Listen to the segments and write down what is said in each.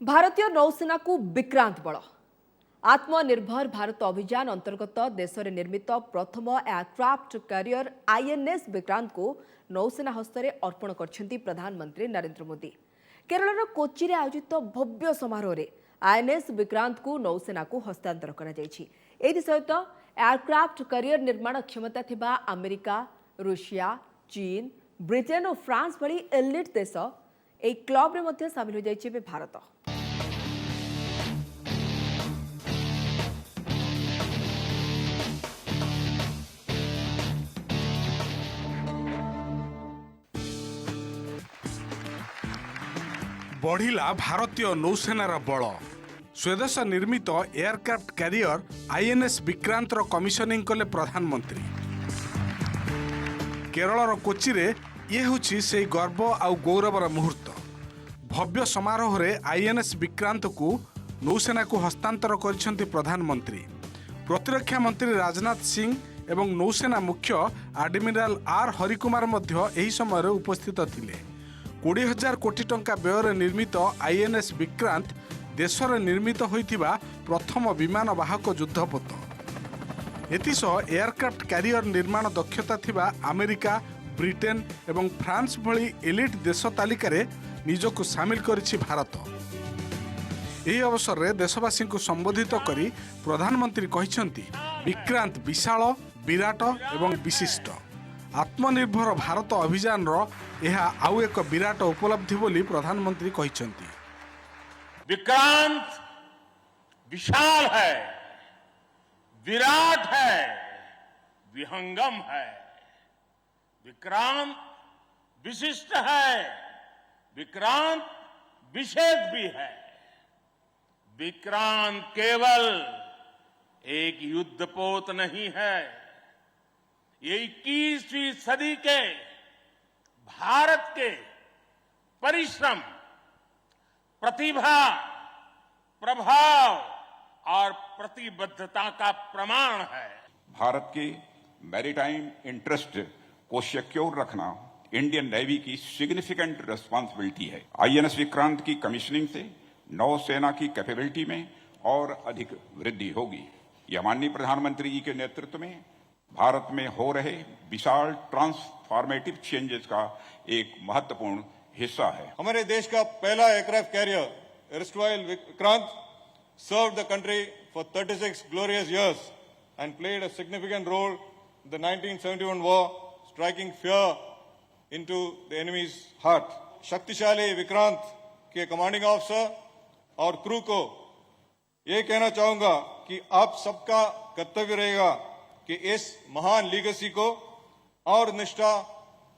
भारतीय नौसेना को विक्रांत बल आत्मनिर्भर भारत अभियान अंतर्गत देश में निर्मित प्रथम एयरक्राफ्ट कैरियर आईएनएस विक्रांत को नौसेना हस्ते अर्पण कर प्रधानमंत्री नरेंद्र मोदी। केरल कोच्चि रे आयोजित भव्य समारोह में आईएनएस विक्रांत को नौसेना को हस्तांतर कर सहित एयरक्राफ्ट कैरियर निर्माण क्षमता थिबा अमेरिका, रूसिया, चीन, ब्रिटेन और फ्रांस भली एलिट देश एक क्लब में सामिल हो जाइए भारत। बढ़िला भारतीय नौसेनार बल स्वदेश निर्मित एयरक्राफ्ट कैरियर आईएनएस विक्रांतर कमिशनिंग कले प्रधानमंत्री। केरलर कोच्चि रे ये होछि से गर्व आउ गौरवर मुहूर्त। भव्य समारोह रे आईएनएस विक्रांत को नौसेना को हस्तांतर करिसेंति प्रधानमंत्री। प्रतिरक्षा मंत्री राजनाथ सिंह एवं नौसेना मुख्य एडमिरल आर हरिकुमार मध्य एही समय उपस्थित थिले। 20,000 कोटी टंका व्यय निर्मित आईएनएस विक्रांत देश में निर्मित होइथिबा प्रथम विमान वाहक युद्धपोत। एथिसह एयरक्राफ्ट कैरियर निर्माण दक्षता थिबा अमेरिका, ब्रिटेन एवं फ्रांस भली एलिट देश तालिकार निजको सामिल करिछि भारत। एही अवसर में देशवासी को संबोधित करी प्रधानमंत्री कहिसेंति विक्रांत विशाल, विराट एवं विशिष्ट। आत्मनिर्भर भारत अभियान यह आउ एक विराट उपलब्धि बोली प्रधानमंत्री कहिसेंति। विक्रांत विशाल है, विराट है, विहंगम है। विक्रांत विशिष्ट है, विक्रांत विशेष भी है। विक्रांत केवल एक युद्धपोत नहीं है, ये 21वीं सदी के भारत के परिश्रम, प्रतिभा, प्रभाव और प्रतिबद्धता का प्रमाण है। भारत के मैरीटाइम इंटरेस्ट को सिक्योर रखना इंडियन नेवी की सिग्निफिकेंट रिस्पांसिबिलिटी है। आईएनएस विक्रांत की कमीशनिंग से नौसेना की कैपेबिलिटी में और अधिक वृद्धि होगी। यह माननीय प्रधानमंत्री जी के नेतृत्व में भारत में हो रहे विशाल ट्रांसफॉर्मेटिव चेंजेस का एक महत्वपूर्ण हिस्सा है। हमारे देश का पहला aircraft carrier erstwhile Vikrant served the country for 36 glorious years and played a significant role in the 1971 war, striking fear into the enemy's heart. शक्तिशाली विक्रांत के कमांडिंग ऑफिसर और क्रू को ये कहना चाहूंगा कि आप सबका कर्तव्य रहेगा कि इस महान लीगेसी को और निष्ठा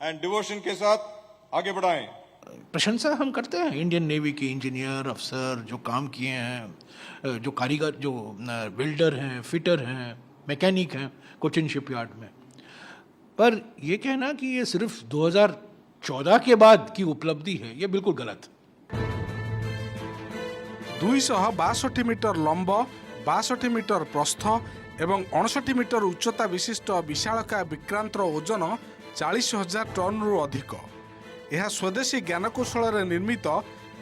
एंड डिवोशन के साथ आगे बढ़ाएं। प्रशंसा हम करते हैं इंडियन नेवी के इंजीनियर अफसर जो काम किए हैं, जो कारीगर, जो बिल्डर हैं, फिटर हैं, मैकेनिक हैं कोचिन शिपयार्ड में। पर ये कहना कि ये सिर्फ 2014 के बाद की उपलब्धि है, ये बिल्कुल गलत। 262 मीटर लंब, 62 मीटर प्रस्थ एवं 59 मीटर उच्चता विशिष्ट विशालका विक्रांतर ओजन 40,000 टन रु अधिक। यह स्वदेशी ज्ञानकौशल निर्मित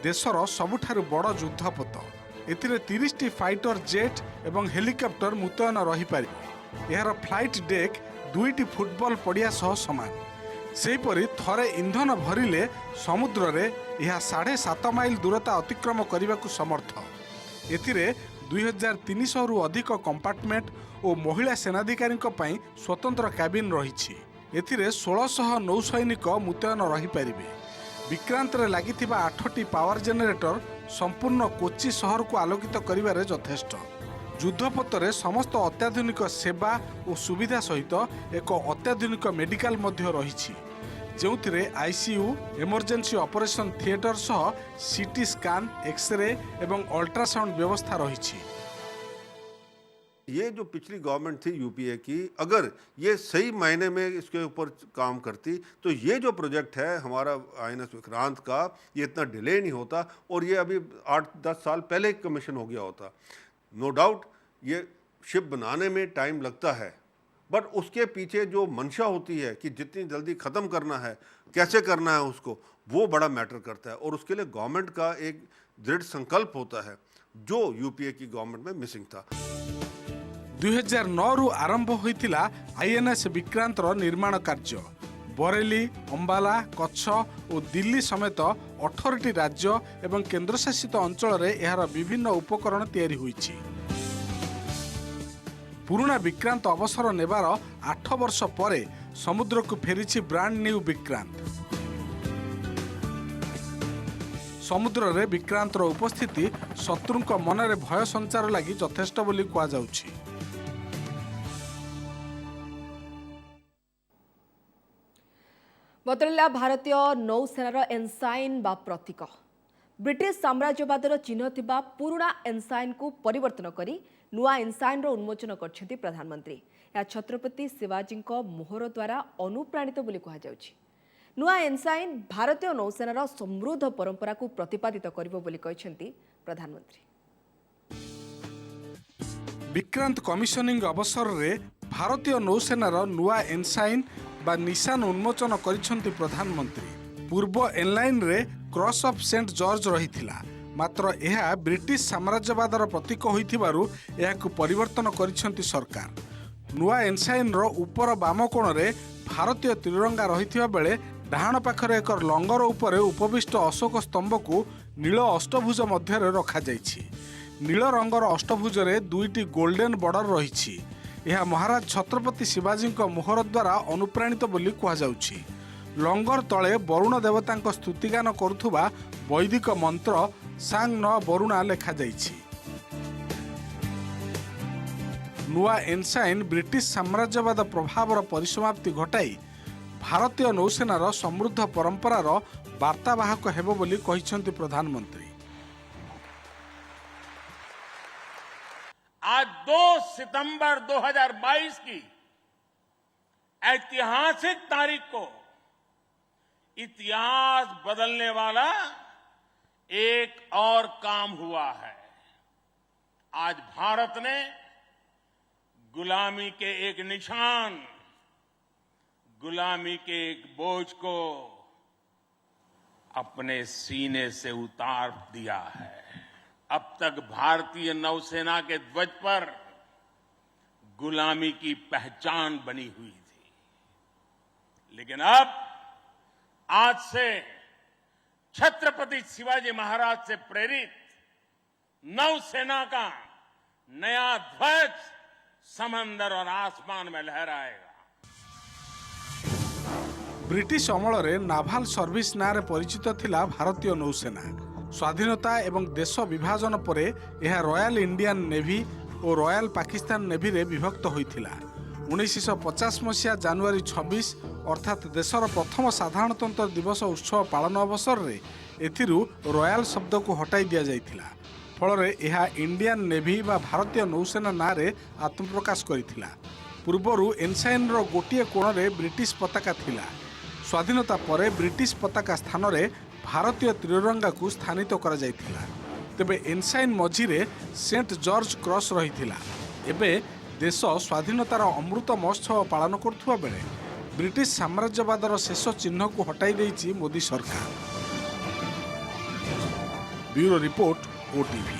देशर सबुठारु बड़ युद्धपोत। एथिरे 30टी फाइटर जेट एवं हेलिकॉप्टर मुतयन रही पारिबे। यार फ्लाइट डेक 2टी फुटबॉल पड़िया सह समान। सेहीपरि थरे इंधन भरिले समुद्र रे यह 7.5 माइल दूरता अतिक्रम करने को समर्थ। एथिरे 2300 रु अधिक कंपार्टमेंट और महिला सेनाधिकारी स्वतंत्र कैबिन रही। एथिरे 1600 नौसैनिक मुतयन रही पारिबे। विक्रांत रे लागिथिबा 8टी पावर जेनेरेटर संपूर्ण कोच्चि शहर को आलोकित करिबारे यथेष्ट। युद्धपोतरे समस्त अत्याधुनिक सेवा और सुविधा सहित एक अत्याधुनिक मेडिकल मध्य रही, जो आईसीयू, इमरजेंसी ऑपरेशन थिएटर सह सीटी स्कैन, एक्सरे एवं अल्ट्रासाउंड व्यवस्था रही। ये जो पिछली गवर्नमेंट थी यूपीए की, अगर ये सही मायने में इसके ऊपर काम करती तो ये जो प्रोजेक्ट है हमारा आईएनएस विक्रांत का, ये इतना डिले नहीं होता और ये अभी 8-10 साल पहले कमीशन हो गया होता। नो डाउट ये शिप बनाने में टाइम लगता है, बट उसके पीछे जो मंशा होती है कि जितनी जल्दी ख़त्म करना है, कैसे करना है उसको, वो बड़ा मैटर करता है। और उसके लिए गवर्नमेंट का एक दृढ़ संकल्प होता है, जो यूपीए की गवर्नमेंट में मिसिंग था। 2009 आरंभ होइतिला आईएनएस विक्रांतर निर्माण कार्य। बरेली, अंबाला, कच्छ और दिल्ली समेत 18टी राज्य एवं केंद्रशासित अंचल रे एहार विभिन्न उपकरण तैयारी होइछि। पुराना विक्रांत अवसर नेबार 8 वर्ष परे समुद्र को फेरिछि ब्रांड न्यू विक्रांत। समुद्र रे विक्रांतर उपस्थिति शत्रुंक मनरे भय संचार लागि यथेष्ट बोली कुआ जाउछि। बदलिला भारतीय नौसेनार एनसाइन बा प्रतीक। ब्रिटिश साम्राज्यवादर चिन्ह थिबा पुराना एनसाइन को परिवर्तन करी नुआ एनसाइन उन्मोचन करछथि प्रधानमंत्री। या छत्रपति शिवाजी मोहर द्वारा अनुप्राणित बोली कहा जाउछि। नुआ एनसाइन भारतीय नौसेनार समृद्ध परंपरा को प्रतिपादित करिवो बोली कहिसेंति प्रधानमंत्री। विक्रांत कमिशनिंग अवसर रे भारतीय नौसेनार नुआ एनसाइन बा निशान उन्मोचन करिसेंति प्रधानमंत्री। पूर्व एनलाइन रे क्रॉस ऑफ सेंट जॉर्ज रहिथिला, मात्र यह ब्रिटिश साम्राज्यवादर प्रतीक होइथिबारु एहाकु परिवर्तन करिसेंति सरकार। नुआ एनसाइन रो ऊपर बाम कोण रे भारतीय त्रिरंगा रहिथिबा बेले डाहाण पाखरे एक लंगर उपरे उपविष्ट अशोक स्तंभ को नील अष्टभुज मध्य रखा जाइछि। नील रंगर अष्टभुज रे दुईटी गोल्डन बॉर्डर रहिछि। यह महाराज छत्रपति शिवाजी मोहर द्वारा अनुप्राणित बोली कहा जाउछि। लंगर तले वरुण देवता स्तुतिगान करुथुबा वैदिक मंत्र सांग न वरुणा लेखा जाइछि। नुआ एनसाइन ब्रिटिश साम्राज्यवाद प्रभावर परिसमाप्ति घटाई भारतीय नौसेनार समृद्ध परंपरार वार्तावाहक हेबो बोली कहिसेंति प्रधानमंत्री। आज 2 सितंबर 2022 की ऐतिहासिक तारीख को इतिहास बदलने वाला एक और काम हुआ है। आज भारत ने गुलामी के एक निशान, गुलामी के एक बोझ को अपने सीने से उतार दिया है। अब तक भारतीय नौसेना के ध्वज पर गुलामी की पहचान बनी हुई थी, लेकिन अब आज से छत्रपति शिवाजी महाराज से प्रेरित नौसेना का नया ध्वज समंदर और आसमान में लहराएगा। ब्रिटिश अमल रे नाभाल सर्विस नारे परिचित थिला भारतीय नौसेना। स्वाधीनता एवं देश विभाजन परे यह रॉयल इंडियन नेवी और रॉयल पाकिस्तान नेवी रे विभक्त होइथिला। 1950 मसीहा जनवरी 26 अर्थात देशर प्रथम साधारणतंत्र दिवस उत्सव पालन अवसर रे एथिरु रॉयल शब्द को हटाई दिया जाइथिला। फल यह इंडियन नेवी बा भारतीय नौसेना नारे आत्मप्रकाश करिथिला। पूर्वरु एनसाइन रो गोटिए कोण रे ब्रिटिश पताका थिला। स्वाधीनता परे ब्रिटिश पताका स्थान रे भारतीय त्रिरंगा को स्थानित करा जाइथिला। तेबे एनसाइन मझिरे सेंट जॉर्ज क्रॉस रहिथिला। एबे देश स्वाधीनतार अमृत महोत्सव पालन करुवा बेले ब्रिटिश साम्राज्यवादर शेष चिन्ह को हटाई देइछि मोदी सरकार। Bureau report, OTV.